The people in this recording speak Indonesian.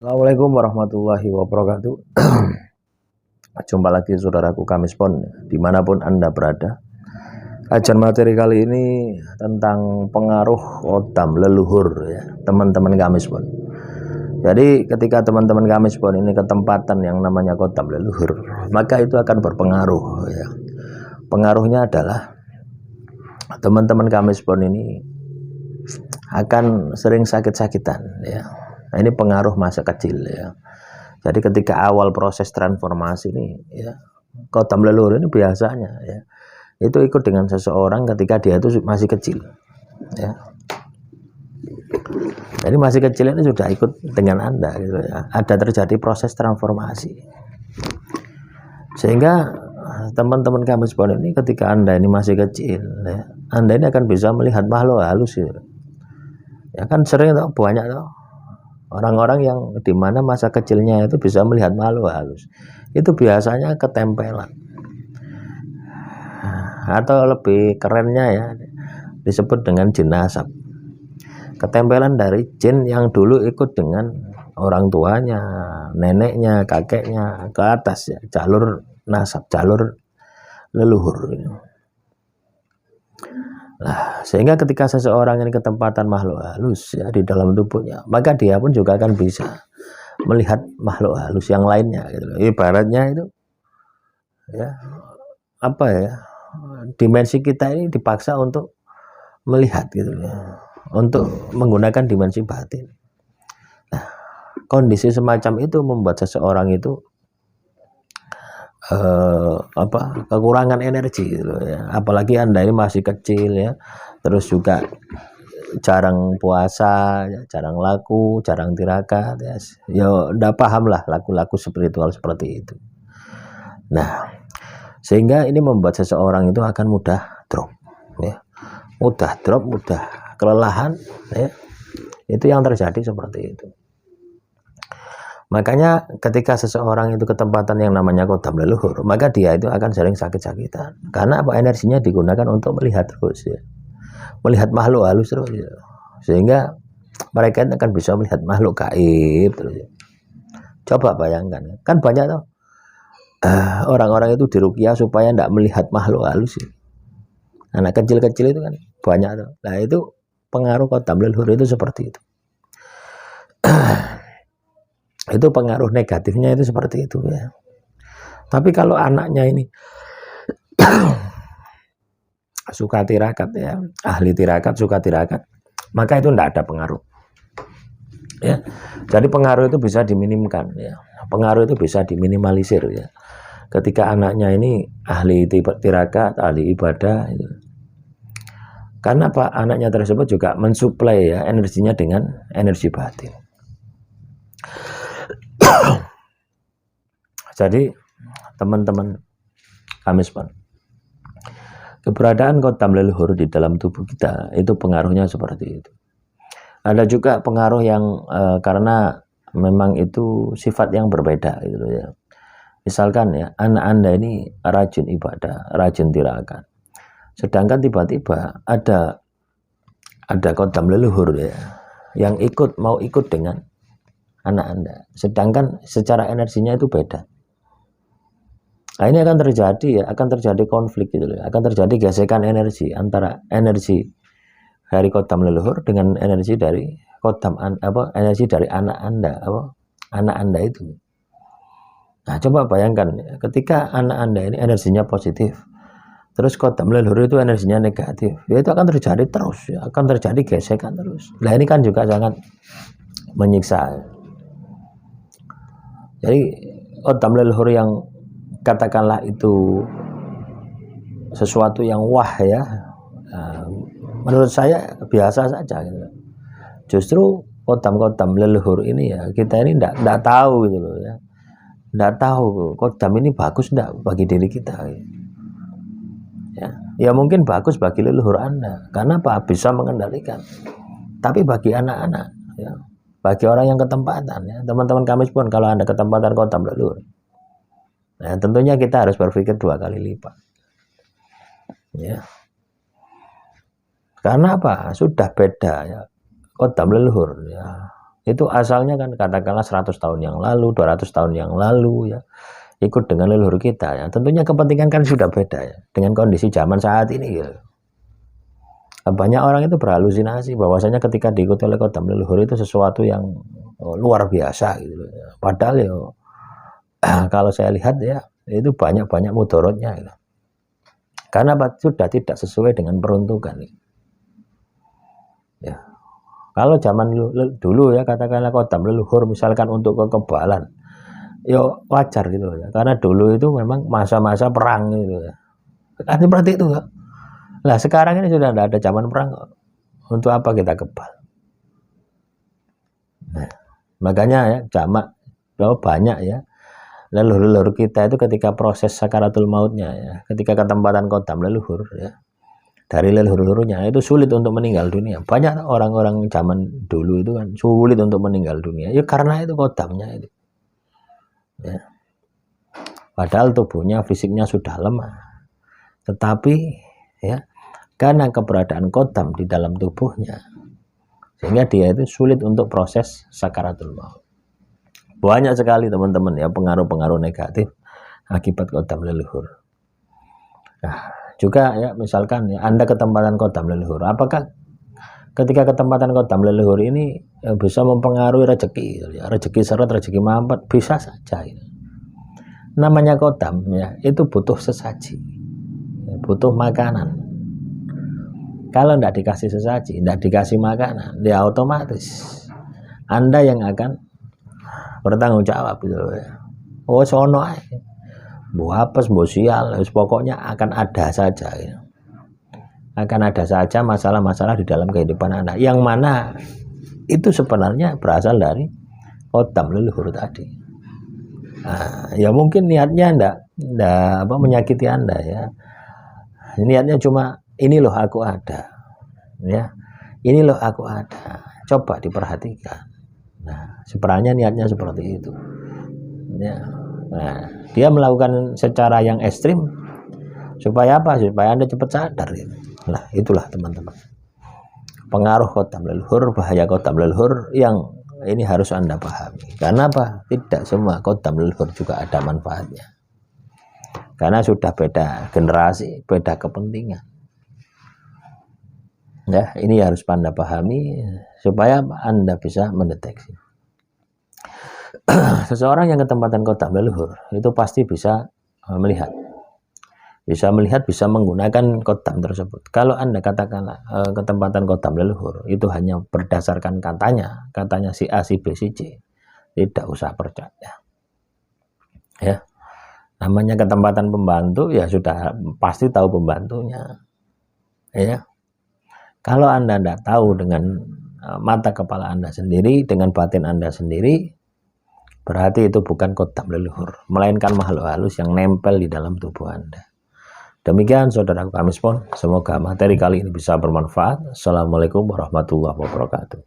Assalamualaikum warahmatullahi wabarakatuh. Jumpa lagi saudaraku Kamispon, dimanapun Anda berada. Kajian materi kali ini tentang pengaruh kodam leluhur ya, teman-teman Kamispon. Jadi ketika teman-teman Kamispon ini ke tempatan yang namanya kodam leluhur, maka itu akan berpengaruh ya. Pengaruhnya adalah teman-teman Kamispon ini akan sering sakit-sakitan ya. Nah, ini pengaruh masa kecil ya. Jadi ketika awal proses transformasi ini ya, kodam leluhur ini biasanya ya, itu ikut dengan seseorang ketika dia itu masih kecil ya. Jadi masih kecil ini sudah ikut dengan Anda gitu ya. Ada terjadi proses transformasi. Sehingga teman-teman Kamispon ini ketika Anda ini masih kecil ya, Anda ini akan bisa melihat makhluk halus ya. Ya kan sering tuh, banyak tuh orang-orang yang dimana masa kecilnya itu bisa melihat makhluk halus, itu biasanya ketempelan, atau lebih kerennya ya disebut dengan jin nasab. Ketempelan dari jin yang dulu ikut dengan orang tuanya, neneknya, kakeknya ke atas ya, jalur nasab, jalur leluhur. Nah, sehingga ketika seseorang ini ketempatan makhluk halus ya di dalam tubuhnya, maka dia pun juga akan bisa melihat makhluk halus yang lainnya gitu. Ibaratnya itu ya, apa ya, dimensi kita ini dipaksa untuk melihat gitu ya, untuk menggunakan dimensi batin. Nah, kondisi semacam itu membuat seseorang itu kekurangan energi gitu ya. Apalagi Anda ini masih kecil ya, terus juga jarang puasa, jarang laku, jarang tirakat ya. Ya udah paham lah laku-laku spiritual seperti itu. Nah, sehingga ini membuat seseorang itu akan mudah drop ya. Mudah drop, mudah kelelahan ya. Itu yang terjadi seperti itu. Makanya ketika seseorang itu ketempatan yang namanya kodam leluhur, maka dia itu akan sering sakit-sakitan. Karena apa? Energinya digunakan untuk melihat terus ya. Melihat makhluk halus terus ya. Sehingga mereka akan bisa melihat makhluk gaib terus ya. Coba bayangkan, kan banyak tuh orang-orang itu diruqyah supaya tidak melihat makhluk halus ya. Anak kecil-kecil itu kan banyak tuh. Nah itu pengaruh kodam leluhur itu seperti itu. Itu pengaruh negatifnya itu seperti itu ya. Tapi kalau anaknya ini suka tirakat ya, ahli tirakat, suka tirakat, maka itu tidak ada pengaruh ya. Jadi pengaruh itu bisa diminimkan ya. Pengaruh itu bisa diminimalisir ya. Ketika anaknya ini ahli tirakat, ahli ibadah itu. Karena apa? Anaknya tersebut juga mensuplai ya energinya dengan energi batin. Jadi teman-teman Kamispon, keberadaan kodam leluhur di dalam tubuh kita itu pengaruhnya seperti itu. Ada juga pengaruh yang karena memang itu sifat yang berbeda gitu ya. Misalkan ya, anak Anda ini rajin ibadah, rajin tirakat. Sedangkan tiba-tiba ada kodam leluhur ya yang mau ikut dengan anak Anda. Sedangkan secara energinya itu beda. Nah, ini akan terjadi konflik gitu loh. Akan terjadi gesekan energi antara energi dari kodam leluhur dengan energi dari energi dari anak Anda itu. Nah, coba bayangkan ketika anak Anda ini energinya positif, terus kodam leluhur itu energinya negatif, ya itu akan terjadi terus, ya, akan terjadi gesekan terus. Nah, ini kan juga sangat menyiksa. Jadi kodam leluhur yang katakanlah itu sesuatu yang wah ya, menurut saya biasa saja gitu. Justru kodam-kodam leluhur ini ya kita ini tidak tahu gitu loh ya, tidak tahu kodam ini bagus tidak bagi diri kita ya mungkin bagus bagi leluhur Anda karena apa, bisa mengendalikan, tapi bagi anak-anak ya, bagi orang yang ketempatan ya, teman-teman Kamispon, kalau Anda ketempatan kodam leluhur, nah tentunya kita harus berpikir 2 kali lipat ya. Karena apa? Sudah beda ya kodam leluhur ya. Itu asalnya kan katakanlah 100 tahun yang lalu, 200 tahun yang lalu ya. Ikut dengan leluhur kita ya. Tentunya kepentingan kan sudah beda ya dengan kondisi zaman saat ini ya. Banyak orang itu berhalusinasi bahwasanya ketika diikuti oleh kodam leluhur itu sesuatu yang luar biasa gitu ya. Padahal ya kalau saya lihat ya itu banyak mudorotnya gitu. Karena sudah tidak sesuai dengan peruntukan gitu. Ya. Kalau zaman dulu ya katakanlah kodam leluhur misalkan untuk kekebalan, yo wajar gitu ya. Karena dulu itu memang masa-masa perang gitu ya. Kan seperti itu ya. Nah sekarang ini sudah tidak ada zaman perang, untuk apa kita kebal? Nah, makanya ya jamak banyak ya leluhur kita itu ketika proses sakaratul mautnya ya, ketika ketempatan kodam leluhur ya. Dari leluhur-leluhurnya itu sulit untuk meninggal dunia. Banyak orang-orang zaman dulu itu kan sulit untuk meninggal dunia. Ya karena itu kodamnya itu. Ya. Padahal tubuhnya, fisiknya sudah lemah. Tetapi ya karena keberadaan kodam di dalam tubuhnya, sehingga dia itu sulit untuk proses sakaratul maut. Banyak sekali teman-teman ya pengaruh-pengaruh negatif akibat kodam leluhur. Nah, juga ya misalkan ya Anda ketempatan kodam leluhur, apakah ketika ketempatan kodam leluhur ini bisa mempengaruhi rezeki ya, rezeki seret, rezeki mampet? Bisa saja ya. Namanya kodam ya itu butuh sesaji, butuh makanan. Kalau tidak dikasih sesaji, tidak dikasih makanan, dia otomatis Anda yang akan bertanggung jawab gitu ya. Oh sono aja. Bu apes, bu sial, pokoknya akan ada saja ya. Akan ada saja masalah-masalah di dalam kehidupan Anda, yang mana itu sebenarnya berasal dari kodam leluhur tadi. Nah, ya mungkin niatnya ndak menyakiti Anda ya. Niatnya cuma ini loh aku ada. Ya. Ini loh aku ada. Coba diperhatikan. Nah, sebenarnya niatnya seperti itu. Ya. Nah, dia melakukan secara yang ekstrim supaya apa? Supaya Anda cepat sadar gitu. Nah, itulah teman-teman. Pengaruh kodam leluhur, bahaya kodam leluhur yang ini harus Anda pahami. Karena apa? Tidak semua kodam leluhur juga ada manfaatnya. Karena sudah beda generasi, beda kepentingan. Ya, ini harus Anda pahami supaya Anda bisa mendeteksi. Seseorang yang ketempatan kodam leluhur itu pasti bisa melihat, bisa menggunakan kodam tersebut. Kalau Anda katakanlah ketempatan kodam leluhur itu hanya berdasarkan katanya si A, si B, si C, tidak usah percaya. Ya, namanya ketempatan pembantu ya sudah pasti tahu pembantunya. Ya, kalau Anda tidak tahu dengan mata kepala Anda sendiri, dengan batin Anda sendiri, berarti itu bukan kodam leluhur, melainkan makhluk halus yang nempel di dalam tubuh Anda. Demikian saudaraku kami Spon, semoga materi kali ini bisa bermanfaat. Assalamualaikum warahmatullahi wabarakatuh.